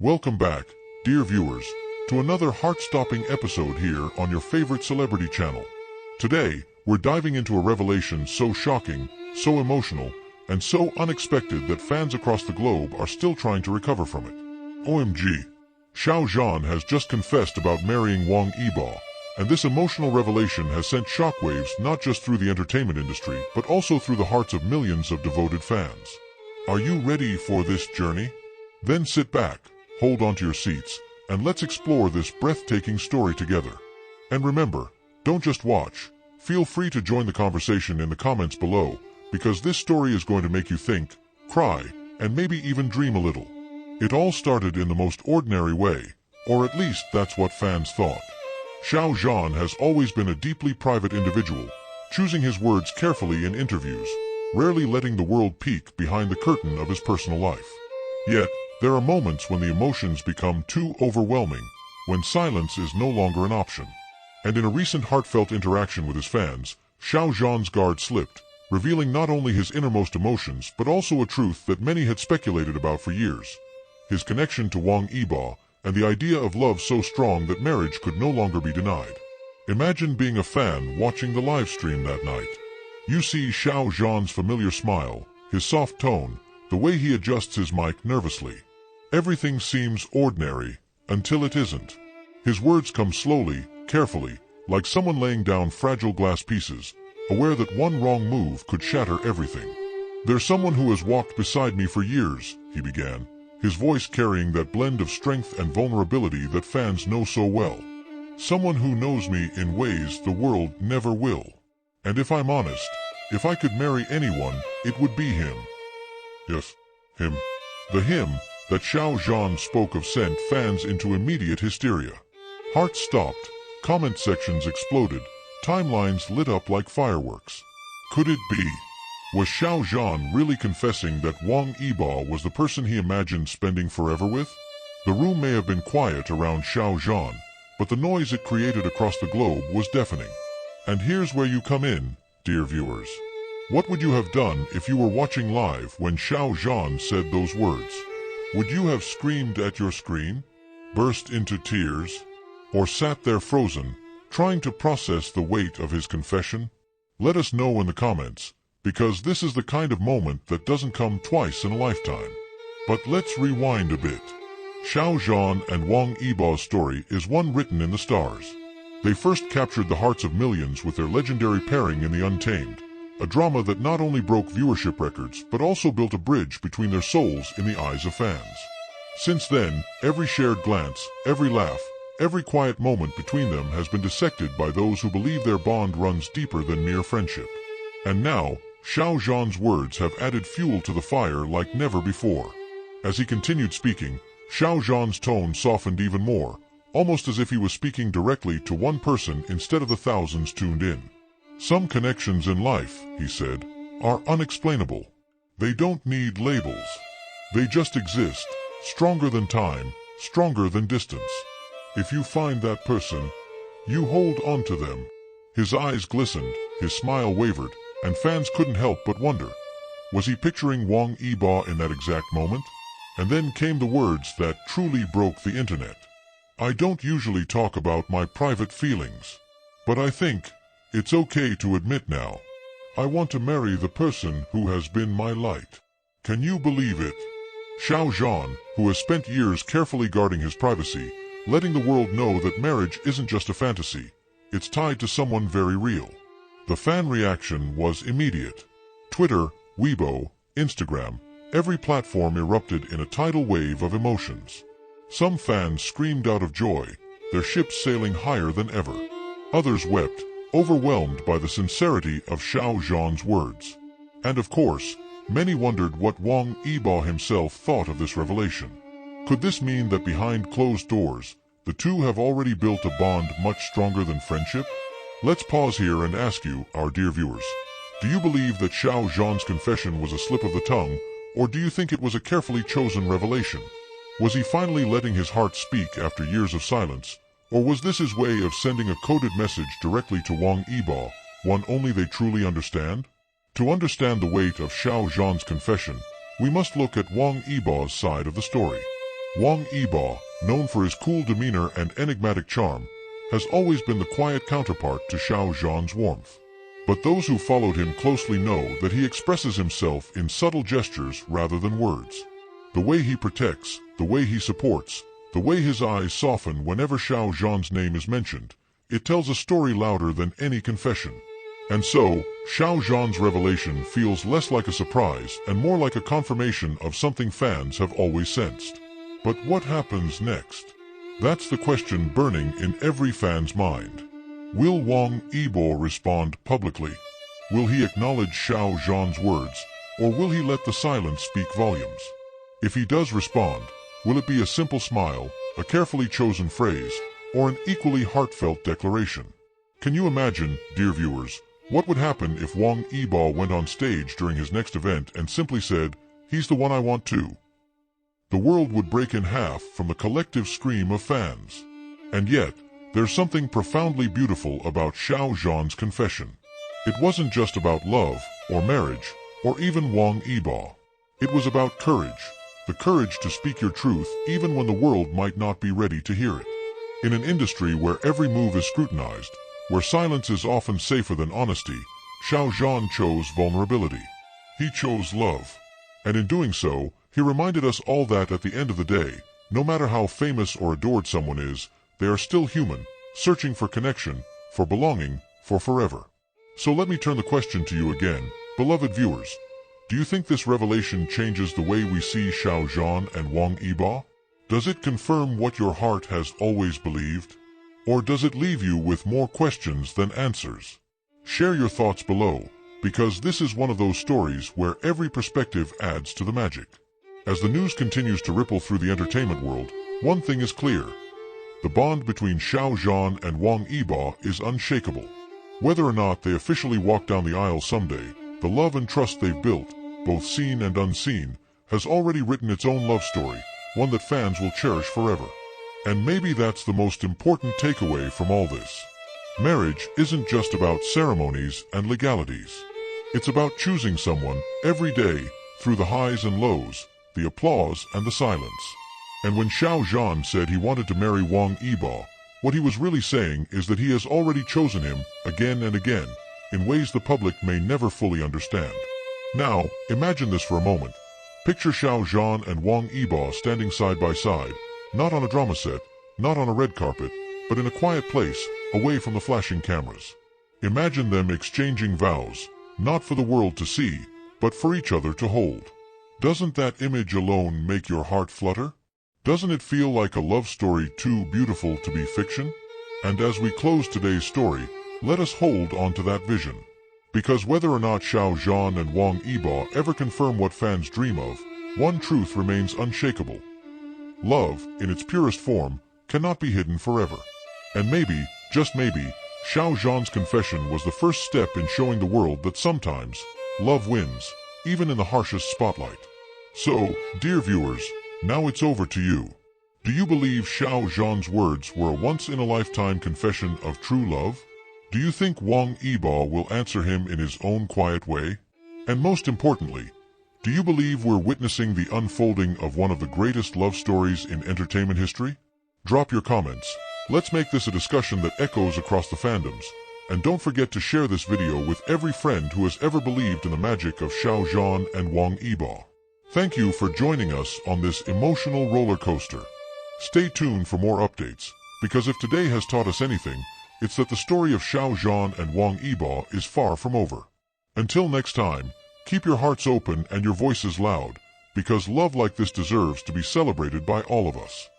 Welcome back, dear viewers, to another heart-stopping episode here on your favorite celebrity channel. Today, we're diving into a revelation so shocking, so emotional, and so unexpected that fans across the globe are still trying to recover from it. OMG! Xiao Zhan has just confessed about marrying Wang Yibo, and this emotional revelation has sent shockwaves not just through the entertainment industry, but also through the hearts of millions of devoted fans. Are you ready for this journey? Then sit back, hold onto your seats, and let's explore this breathtaking story together. And remember, don't just watch. Feel free to join the conversation in the comments below, because this story is going to make you think, cry, and maybe even dream a little. It all started in the most ordinary way, or at least that's what fans thought. Xiao Zhan has always been a deeply private individual, choosing his words carefully in interviews, rarely letting the world peek behind the curtain of his personal life. Yet, there are moments when the emotions become too overwhelming, when silence is no longer an option. And in a recent heartfelt interaction with his fans, Xiao Zhan's guard slipped, revealing not only his innermost emotions but also a truth that many had speculated about for years: his connection to Wang Yibo, and the idea of love so strong that marriage could no longer be denied. Imagine being a fan watching the live stream that night. You see Xiao Zhan's familiar smile, his soft tone, the way he adjusts his mic nervously. Everything seems ordinary, until it isn't. His words come slowly, carefully, like someone laying down fragile glass pieces, aware that one wrong move could shatter everything. "There's someone who has walked beside me for years," he began, his voice carrying that blend of strength and vulnerability that fans know so well. "Someone who knows me in ways the world never will. And if I'm honest, if I could marry anyone, it would be him." Yes, him. The him that Xiao Zhan spoke of sent fans into immediate hysteria. Hearts stopped, comment sections exploded, timelines lit up like fireworks. Could it be? Was Xiao Zhan really confessing that Wang Yibo was the person he imagined spending forever with? The room may have been quiet around Xiao Zhan, but the noise it created across the globe was deafening. And here's where you come in, dear viewers. What would you have done if you were watching live when Xiao Zhan said those words? Would you have screamed at your screen, burst into tears, or sat there frozen, trying to process the weight of his confession? Let us know in the comments, because this is the kind of moment that doesn't come twice in a lifetime. But let's rewind a bit. Xiao Zhan and Wang Yibo's story is one written in the stars. They first captured the hearts of millions with their legendary pairing in the Untamed, a drama that not only broke viewership records but also built a bridge between their souls in the eyes of fans. Since then, every shared glance, every laugh, every quiet moment between them has been dissected by those who believe their bond runs deeper than mere friendship. And now, Xiao Zhan's words have added fuel to the fire like never before. As he continued speaking, Xiao Zhan's tone softened even more, almost as if he was speaking directly to one person instead of the thousands tuned in. "Some connections in life," he said, "are unexplainable. They don't need labels. They just exist, stronger than time, stronger than distance. If you find that person, you hold on to them." His eyes glistened, his smile wavered, and fans couldn't help but wonder, was he picturing Wang Yibo in that exact moment? And then came the words that truly broke the internet. "I don't usually talk about my private feelings, but I think it's okay to admit now. I want to marry the person who has been my light." Can you believe it? Xiao Zhan, who has spent years carefully guarding his privacy, letting the world know that marriage isn't just a fantasy, it's tied to someone very real. The fan reaction was immediate. Twitter, Weibo, Instagram, every platform erupted in a tidal wave of emotions. Some fans screamed out of joy, their ships sailing higher than ever. Others wept, overwhelmed by the sincerity of Xiao Zhan's words. And of course, many wondered what Wang Yibo himself thought of this revelation. Could this mean that behind closed doors, the two have already built a bond much stronger than friendship? Let's pause here and ask you, our dear viewers, do you believe that Xiao Zhan's confession was a slip of the tongue, or do you think it was a carefully chosen revelation? Was he finally letting his heart speak after years of silence, or was this his way of sending a coded message directly to Wang Yibo, one only they truly understand? To understand the weight of Xiao Zhan's confession, we must look at Wang Yibo's side of the story. Wang Yibo, known for his cool demeanor and enigmatic charm, has always been the quiet counterpart to Xiao Zhan's warmth. But those who followed him closely know that he expresses himself in subtle gestures rather than words. The way he protects, the way he supports, the way his eyes soften whenever Xiao Zhan's name is mentioned, it tells a story louder than any confession. And so, Xiao Zhan's revelation feels less like a surprise and more like a confirmation of something fans have always sensed. But what happens next? That's the question burning in every fan's mind. Will Wang Yibo respond publicly? Will he acknowledge Xiao Zhan's words, or will he let the silence speak volumes? If he does respond, will it be a simple smile, a carefully chosen phrase, or an equally heartfelt declaration? Can you imagine, dear viewers, what would happen if Wang Yibo went on stage during his next event and simply said, "He's the one I want too"? The world would break in half from the collective scream of fans. And yet, there's something profoundly beautiful about Xiao Zhan's confession. It wasn't just about love, or marriage, or even Wang Yibo. It was about courage, the courage to speak your truth even when the world might not be ready to hear it. In an industry where every move is scrutinized, where silence is often safer than honesty, Xiao Zhan chose vulnerability. He chose love. And in doing so, he reminded us all that at the end of the day, no matter how famous or adored someone is, they are still human, searching for connection, for belonging, for forever. So let me turn the question to you again, beloved viewers. Do you think this revelation changes the way we see Xiao Zhan and Wang Yibo? Does it confirm what your heart has always believed? Or does it leave you with more questions than answers? Share your thoughts below, because this is one of those stories where every perspective adds to the magic. As the news continues to ripple through the entertainment world, one thing is clear. The bond between Xiao Zhan and Wang Yibo is unshakable. Whether or not they officially walk down the aisle someday, the love and trust they've built, both seen and unseen, has already written its own love story, one that fans will cherish forever. And maybe that's the most important takeaway from all this. Marriage isn't just about ceremonies and legalities. It's about choosing someone every day through the highs and lows, the applause and the silence. And when Xiao Zhan said he wanted to marry Wang Yibo, what he was really saying is that he has already chosen him again and again, in ways the public may never fully understand. Now, imagine this for a moment. Picture Xiao Zhan and Wang Yibo standing side by side, not on a drama set, not on a red carpet, but in a quiet place, away from the flashing cameras. Imagine them exchanging vows, not for the world to see, but for each other to hold. Doesn't that image alone make your heart flutter? Doesn't it feel like a love story too beautiful to be fiction? And as we close today's story, let us hold on to that vision. Because whether or not Xiao Zhan and Wang Yibo ever confirm what fans dream of, one truth remains unshakable. Love, in its purest form, cannot be hidden forever. And maybe, just maybe, Xiao Zhan's confession was the first step in showing the world that sometimes, love wins, even in the harshest spotlight. So, dear viewers, now it's over to you. Do you believe Xiao Zhan's words were a once-in-a-lifetime confession of true love? Do you think Wang Yibo will answer him in his own quiet way? And most importantly, do you believe we're witnessing the unfolding of one of the greatest love stories in entertainment history? Drop your comments. Let's make this a discussion that echoes across the fandoms. And don't forget to share this video with every friend who has ever believed in the magic of Xiao Zhan and Wang Yibo. Thank you for joining us on this emotional roller coaster. Stay tuned for more updates, because if today has taught us anything, it's that the story of Xiao Zhan and Wang Yibo is far from over. Until next time, keep your hearts open and your voices loud, because love like this deserves to be celebrated by all of us.